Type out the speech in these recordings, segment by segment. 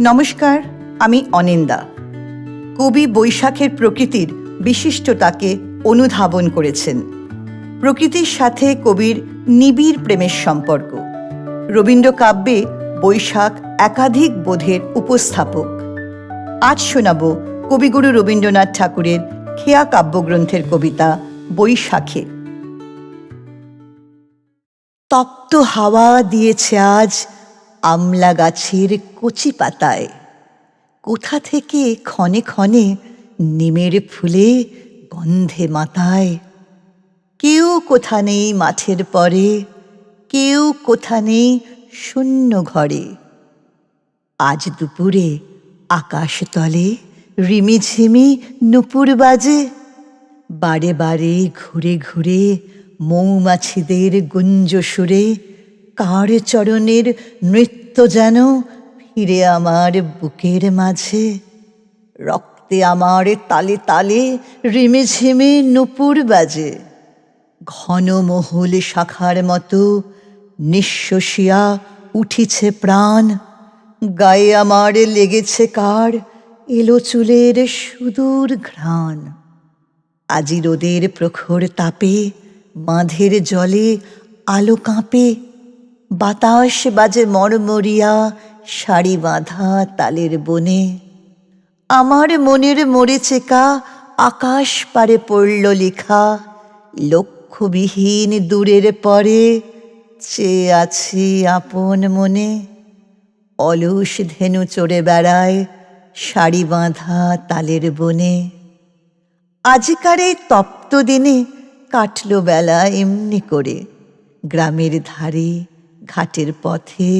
নমস্কার, আমি অনিন্দা। কবি বৈশাখের প্রকৃতির বিশিষ্টতাকে অনুধাবন করেছেন। প্রকৃতির সাথে কবির নিবিড় প্রেমের সম্পর্ক। রবীন্দ্র কাব্যে বৈশাখ একাধিক বোধের উপস্থাপক। আজ শোনাব কবিগুরু রবীন্দ্রনাথ ঠাকুরের খেয়া কাব্যগ্রন্থের কবিতা বৈশাখে। তপ্ত হাওয়া দিয়েছে আজ আমলা গাছের কচি পাতায়, কোথা থেকে ক্ষণে ক্ষণে নিমের ফুলে গন্ধে মাতায়। কেউ কোথা নেই মাঠের পরে, কেউ কোথা নেই শূন্য ঘরে। আজ দুপুরে আকাশ তলে রিমিঝিমি নুপুর বাজে, বারে বারে ঘুরে ঘুরে মৌমাছিদের গুঞ্জ সুরে কার চরণের নৃত্য যেন ফিরে আমার বুকের মাঝে। রক্তে আমার তালে তালে রিমিঝিমি নুপুর বাজে, ঘন মহুল শাখার মতো নিঃশ্বসিয়া উঠিছে প্রাণ। গায়ে আমার লেগেছে কার এলো চুলের সুদূর ঘ্রাণ। আজি রোদের প্রখর তাপে বাঁধের জলে আলো কাঁপে, বাতাস বাজে মরমরিয়া সারি বাঁধা তালের বনে। আমার মনের মরিচিকা আকাশ পারে পড়ল লেখা, লক্ষ্যবিহীন দূরের পরে চেয়ে আছি আপন মনে। অলস ধেনু চড়ে বেড়ায় সারি বাঁধা তালের বনে। আজকার এই তপ্ত দিনে কাটল বেলা এমনি করে। গ্রামের ধারে ঘাটের পথে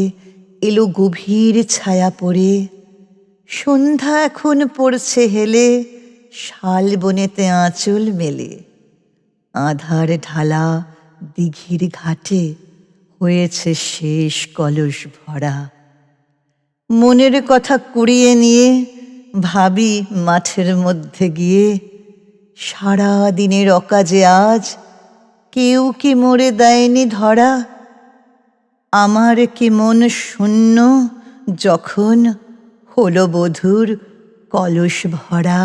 এলো গভীর ছায়া পড়ে। সন্ধ্যা এখন পড়ছে হেলে, শাল বনেতে আঁচল মেলে। আধার ঢালা দিঘির ঘাটে হয়েছে শেষ কলস ভরা। মনের কথা কুড়িয়ে নিয়ে ভাবি মাঠের মধ্যে গিয়ে, সারা দিনের অকাজে আজ কেউ কি মরে দেয়নি ধরা। আমার কি মন শূন্য যখন হলো বধূর কলস ভরা।